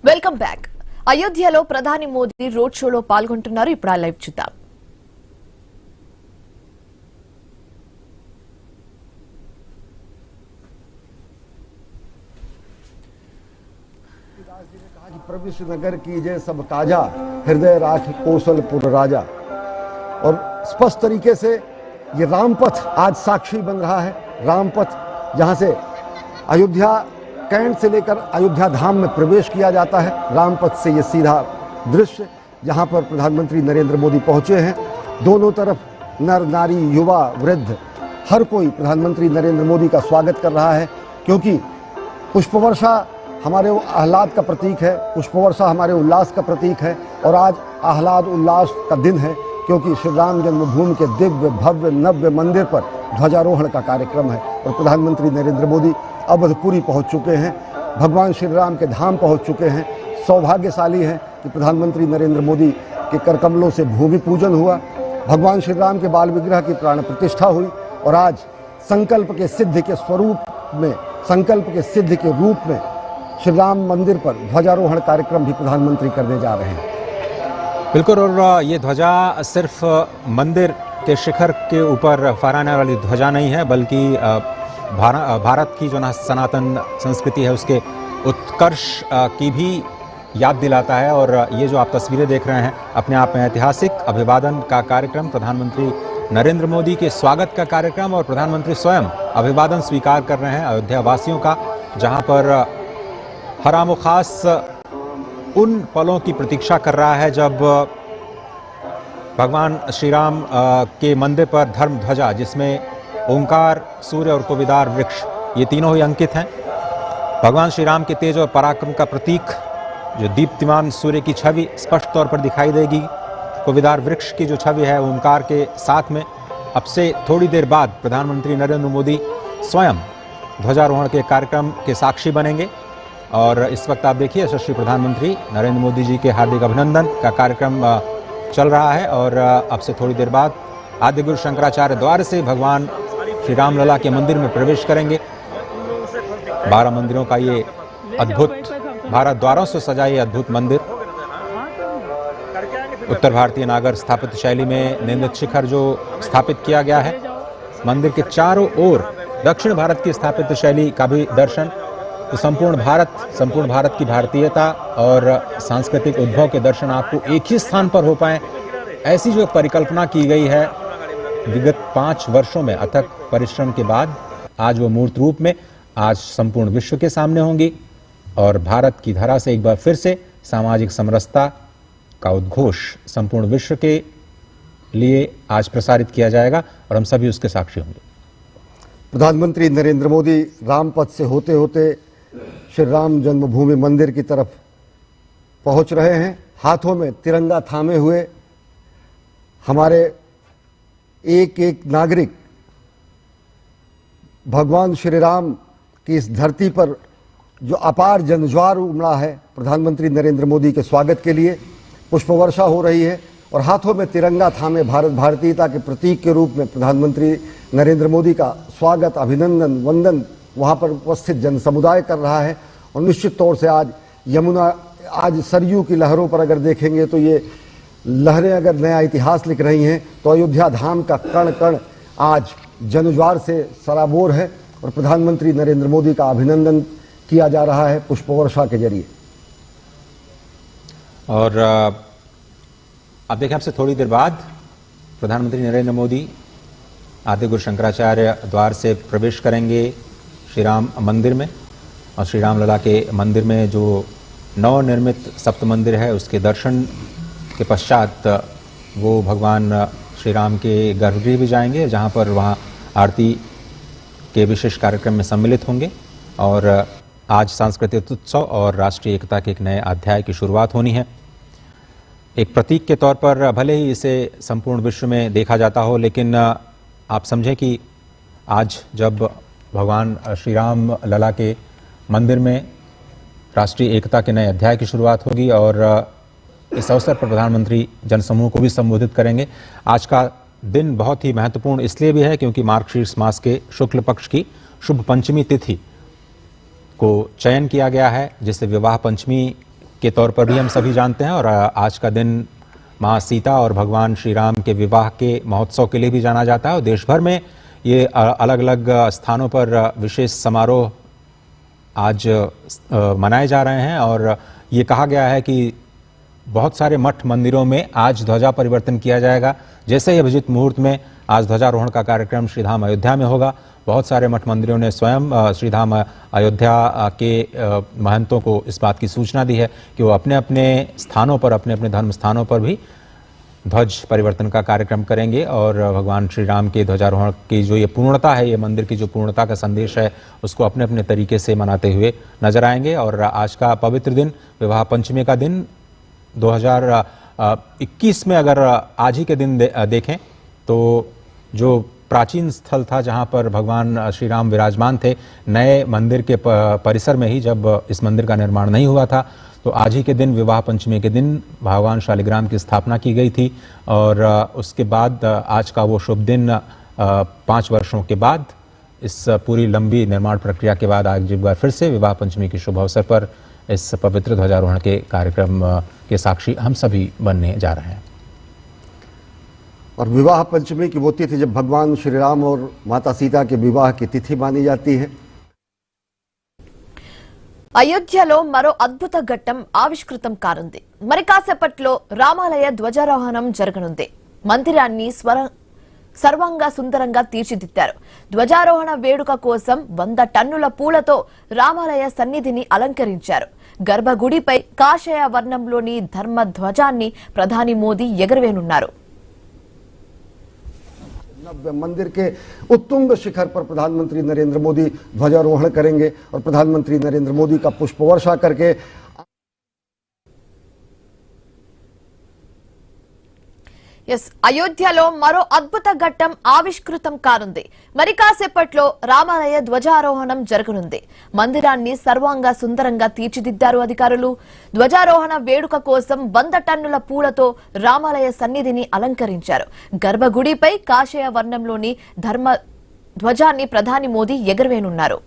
Welcome back. అయోధ్యలో ప్రధాని Modi road షోలో పాల్గొంటున్నారు. ఇప్పుడు ఆ లైవ్ చూద్దాం. प्रविश्व नगर कीजिए सब ताजा, हृदय राख कौशलपुर राजा। और स्पष्ट तरीके से ये रामपथ आज साक्षी बन रहा है। रामपथ जहां से अयोध्या कैंट से लेकर अयोध्या धाम में प्रवेश किया जाता है, रामपथ से ये सीधा दृश्य जहां पर प्रधानमंत्री नरेंद्र मोदी पहुंचे हैं। दोनों तरफ नर नारी युवा वृद्ध हर कोई प्रधानमंत्री नरेंद्र मोदी का स्वागत कर रहा है, क्योंकि पुष्पवर्षा हमारे आह्लाद का प्रतीक है, पुष्पवर्षा हमारे उल्लास का प्रतीक है। और आज आह्लाद उल्लास का दिन है, क्योंकि श्री राम जन्मभूमि के दिव्य भव्य नव्य मंदिर पर ध्वजारोहण का कार्यक्रम है। और प्रधानमंत्री नरेंद्र मोदी अवधपुरी पहुंच चुके हैं, भगवान श्री राम के धाम पहुंच चुके हैं। सौभाग्यशाली है कि प्रधानमंत्री नरेंद्र मोदी के करकमलों से भूमि पूजन हुआ, भगवान श्री राम के बाल विग्रह की प्राण प्रतिष्ठा हुई। और आज संकल्प के सिद्धि के स्वरूप में, संकल्प के सिद्धि के रूप में श्री राम मंदिर पर ध्वजारोहण कार्यक्रम भी प्रधानमंत्री करने जा रहे हैं। बिल्कुल, और ये ध्वजा सिर्फ मंदिर के शिखर के ऊपर फहराने वाली ध्वजा नहीं है, बल्कि भारत की जो ना सनातन संस्कृति है उसके उत्कर्ष की भी याद दिलाता है। और ये जो आप तस्वीरें देख रहे हैं अपने आप में ऐतिहासिक अभिवादन का कार्यक्रम, प्रधानमंत्री नरेंद्र मोदी के स्वागत का कार्यक्रम, और प्रधानमंत्री स्वयं अभिवादन स्वीकार कर रहे हैं अयोध्या वासियों का, जहां पर हराम खास उन पलों की प्रतीक्षा कर रहा है जब भगवान श्री राम के मंदिर पर धर्म ध्वजा, जिसमें ओंकार, सूर्य और कोविदार वृक्ष, ये तीनों ही अंकित हैं। भगवान श्री राम के तेज और पराक्रम का प्रतीक जो दीप्तिमान सूर्य की छवि स्पष्ट तौर पर दिखाई देगी। कोविदार वृक्ष की जो छवि है ओंकार के साथ में। अब से थोड़ी देर बाद प्रधानमंत्री नरेंद्र मोदी स्वयं ध्वजारोहण के कार्यक्रम के साक्षी बनेंगे। और इस वक्त आप देखिए यशस्वी प्रधानमंत्री नरेंद्र मोदी जी के हार्दिक अभिनंदन का कार्यक्रम चल रहा है। और अब से थोड़ी देर बाद आदि गुरु शंकराचार्य द्वार से भगवान श्री रामलला के मंदिर में प्रवेश करेंगे। 12 मंदिरों का ये अद्भुत, भारत द्वारों से सजा ये अद्भुत मंदिर, उत्तर भारतीय नागर स्थापत्य शैली में निर्मित शिखर जो स्थापित किया गया है। मंदिर के चारों ओर दक्षिण भारत की स्थापत्य शैली का भी दर्शन, तो संपूर्ण भारत की भारतीयता और सांस्कृतिक उद्भव के दर्शन आपको एक ही स्थान पर हो पाए, ऐसी जो परिकल्पना की गई है विगत 5 वर्षों में अथक परिश्रम के बाद आज वो मूर्त रूप में आज संपूर्ण विश्व के सामने होंगी। और भारत की धरा से एक बार फिर से सामाजिक समरसता का उद्घोष संपूर्ण विश्व के लिए आज प्रसारित किया जाएगा और हम सभी उसके साक्षी होंगे। प्रधानमंत्री नरेंद्र मोदी रामपथ से होते होते श्री राम जन्मभूमि मंदिर की तरफ पहुंच रहे हैं। हाथों में तिरंगा थामे हुए हमारे एक एक नागरिक भगवान श्री राम की इस धरती पर जो अपार जनज्वार उमड़ा है, प्रधानमंत्री नरेंद्र मोदी के स्वागत के लिए पुष्पवर्षा हो रही है। और हाथों में तिरंगा थामे भारत भारतीयता के प्रतीक के रूप में प्रधानमंत्री नरेंद्र मोदी का स्वागत, अभिनंदन, वंदन वहाँ पर उपस्थित जन समुदाय कर रहा है। और निश्चित तौर से आज यमुना, आज सरयू की लहरों पर अगर देखेंगे तो ये लहरें अगर नया इतिहास लिख रही हैं, तो अयोध्या धाम का कण कण आज जनज्वार से सराबोर है। और प्रधानमंत्री नरेंद्र मोदी का अभिनंदन किया जा रहा है पुष्पवर्षा के जरिए। और अब देखें, आपसे थोड़ी देर बाद प्रधानमंत्री नरेंद्र मोदी आदि गुरु शंकराचार्य द्वार से प्रवेश करेंगे श्री राम मंदिर में। और श्री रामलला के मंदिर में जो नवनिर्मित सप्त मंदिर है उसके दर्शन के पश्चात वो भगवान श्री राम के गर्भगृह भी जाएंगे, जहाँ पर वहाँ आरती के विशेष कार्यक्रम में सम्मिलित होंगे। और आज सांस्कृतिक उत्सव और राष्ट्रीय एकता के एक नए अध्याय की शुरुआत होनी है। एक प्रतीक के तौर पर भले ही इसे संपूर्ण विश्व में देखा जाता हो, लेकिन आप समझें कि आज जब भगवान श्री राम लला के मंदिर में राष्ट्रीय एकता के नए अध्याय की शुरुआत होगी और इस अवसर पर प्रधानमंत्री जनसमूह को भी संबोधित करेंगे। आज का दिन बहुत ही महत्वपूर्ण इसलिए भी है क्योंकि मार्गशीर्ष मास के शुक्ल पक्ष की शुभ पंचमी तिथि को चयन किया गया है, जिसे विवाह पंचमी के तौर पर भी हम सभी जानते हैं और आज का दिन माँ सीता और भगवान श्री राम के विवाह के महोत्सव के लिए भी जाना जाता है और देश भर में ये अलग अलग स्थानों पर विशेष समारोह आज मनाए जा रहे हैं और ये कहा गया है कि बहुत सारे मठ मंदिरों में आज ध्वजा परिवर्तन किया जाएगा। जैसे ही अभिजीत मुहूर्त में आज ध्वजारोहण का कार्यक्रम श्रीधाम अयोध्या में होगा। बहुत सारे मठ मंदिरों ने स्वयं श्रीधाम अयोध्या के महंतों को इस बात की सूचना दी है कि वो अपने अपने स्थानों पर, अपने अपने धर्म स्थानों पर भी ध्वज परिवर्तन का कार्यक्रम करेंगे और भगवान श्री राम के ध्वजारोहण की जो ये पूर्णता है, ये मंदिर की जो पूर्णता का संदेश है, उसको अपने अपने तरीके से मनाते हुए नजर आएंगे। और आज का पवित्र दिन, विवाह पंचमी का दिन 2021 में अगर आज ही के दिन देखें तो जो प्राचीन स्थल था जहां पर भगवान श्री राम विराजमान थे, नए मंदिर के परिसर में ही जब इस मंदिर का निर्माण नहीं हुआ था, तो आज ही के दिन, विवाह पंचमी के दिन भगवान शालिग्राम की स्थापना की गई थी और उसके बाद आज का वो शुभ दिन 5 वर्षों के बाद, इस पूरी लंबी निर्माण प्रक्रिया के बाद आज एक बार फिर से विवाह पंचमी के शुभ अवसर पर इस पवित्र ध्वजारोहण के कार्यक्रम के साक्षी हम सभी बनने जा रहे हैं। और विवाह पंचमी की वो तिथि जब भगवान श्री राम और माता सीता के विवाह की तिथि मानी जाती है। అయోధ్యలో మరో అద్భుత ఘట్టం ఆవిష్కృతం కానుంది. మరి కాసేపట్లో రామాలయ ధ్వజారోహణం జరగనుంది. మందిరాన్ని సర్వంగా సుందరంగా తీర్చిదిద్దారు. ధ్వజారోహణ వేడుక కోసం 100 టన్నుల పూలతో రామాలయ సన్నిధిని అలంకరించారు. గర్భగుడిపై కాషాయ వర్ణంలోని ధర్మ ధ్వజాన్ని ప్రధాని మోదీ ఎగరవేనున్నారు. मंदिर के उत्तुंग शिखर पर प्रधानमंत्री नरेंद्र मोदी ध्वजारोहण करेंगे और प्रधानमंत्री नरेंद्र मोदी का पुष्प वर्षा करके అయోధ్యలో మరో అద్భుత ఘట్టం ఆవిష్కృతం కానుంది. మరి కాసేపట్లో రామాలయ ధ్వజారోహణం జరగనుంది. మందిరాన్ని సర్వంగా సుందరంగా తీర్చిదిద్దారు అధికారులు. ధ్వజారోహణ వేడుక కోసం 100 టన్నుల పూలతో రామాలయ సన్నిధిని అలంకరించారు. గర్భగుడిపై కాషాయ వర్ణంలోని ధర్మ ధ్వజాన్ని ప్రధాని మోదీ ఎగరవేనున్నారు.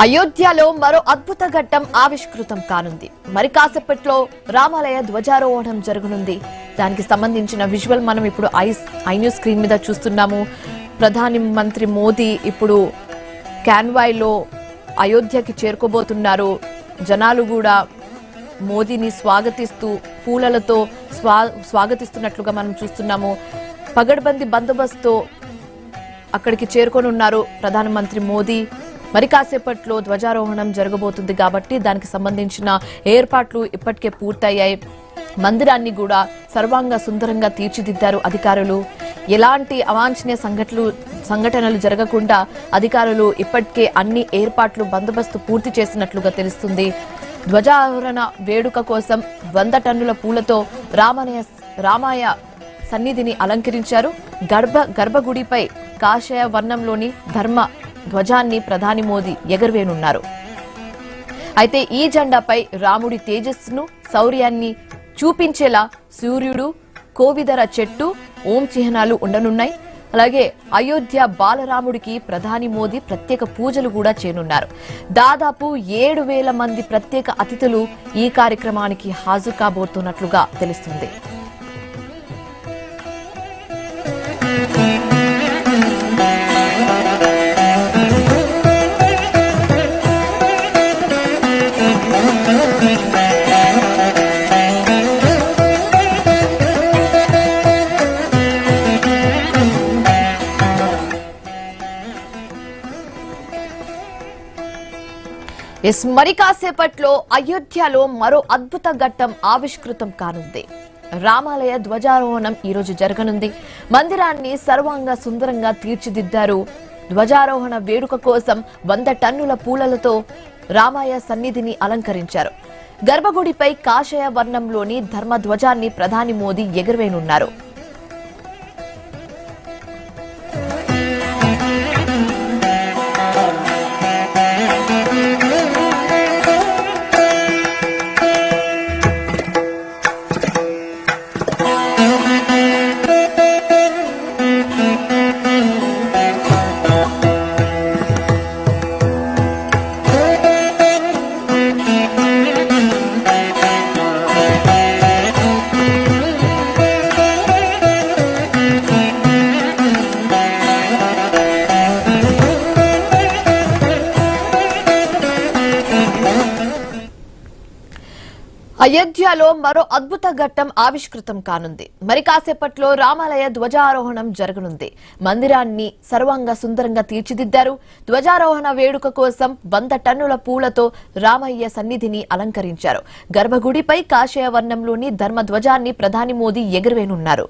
అయోధ్యలో మరో అద్భుత ఘట్టం ఆవిష్కృతం కానుంది. మరి కాసేపట్లో రామాలయ ధ్వజారోహణం జరగనుంది. దానికి సంబంధించిన విజువల్ మనం ఇప్పుడు ఐ న్యూస్ స్క్రీన్ మీద చూస్తున్నాము. ప్రధాని మంత్రి మోదీ ఇప్పుడు కాన్వాయ్లో అయోధ్యకి చేరుకోబోతున్నారు. జనాలు కూడా మోదీని స్వాగతిస్తూ పూలలతో స్వాగతిస్తున్నట్లుగా మనం చూస్తున్నాము. పగడ్బందీ బందోబస్తుతో అక్కడికి చేరుకోనున్నారు ప్రధానమంత్రి మోదీ. మరి కాసేపట్లో ధ్వజారోహణం జరగబోతుంది కాబట్టి దానికి సంబంధించిన ఏర్పాట్లు ఇప్పటికే పూర్తయ్యాయి. మందిరాన్ని కూడా సర్వాంగ సుందరంగా తీర్చిదిద్దారు అధికారులు. ఎలాంటి అవాంఛనీయ సంఘటనలు జరగకుండా అధికారులు ఇప్పటికే అన్ని ఏర్పాట్లు, బందోబస్తు పూర్తి చేసినట్లుగా తెలుస్తుంది. ధ్వజారోహణ వేడుక కోసం 100 టన్నుల పూలతో రామాయ సన్నిధిని అలంకరించారు. గర్భగుడిపై కాషాయ వర్ణంలోని ధర్మ ధ్వజాన్ని ప్రధాని మోదీ ఎగరవేనున్నారు. అయితే ఈ జెండాపై రాముడి తేజస్సును, శౌర్యాన్ని చూపించేలా సూర్యుడు, కోవిదర చెట్టు, ఓం చిహ్నాలు ఉండనున్నాయి. అలాగే అయోధ్య బాలరాముడికి ప్రధాని మోదీ ప్రత్యేక పూజలు కూడా చేయనున్నారు. దాదాపు 7,000 మంది ప్రత్యేక అతిథులు ఈ కార్యక్రమానికి హాజరు కాబోతున్నట్లుగా తెలుస్తుంది. మరి కాసేపట్లో అయోధ్యలో మరో అద్భుత ఘట్టం ఆవిష్కృతం కానుంది. రామాలయ ధ్వజారోహణం ఈ రోజు జరగనుంది. మందిరాన్ని సర్వాంగ సుందరంగా తీర్చిదిద్దారు. ధ్వజారోహణ వేడుక కోసం 100 టన్నుల పూలలతో రామాయ సన్నిధిని అలంకరించారు. గర్భగుడిపై కాషాయ వర్ణంలోని ధర్మ ధ్వజాన్ని ప్రధాని మోదీ ఎగరవేనున్నారు. అయోధ్యలో మరో అద్భుత ఘట్టం ఆవిష్కృతం కానుంది. మరి కాసేపట్లో రామాలయ ధ్వజారోహణం జరగనుంది. మందిరాన్ని సర్వాంగ సుందరంగా తీర్చిదిద్దారు. ధ్వజారోహణ వేడుక కోసం 100 టన్నుల పూలతో రామయ్య సన్నిధిని అలంకరించారు. గర్భగుడిపై కాషాయ వర్ణంలోని ధర్మ ధ్వజాన్ని ప్రధాని మోదీ ఎగురవేనున్నారు.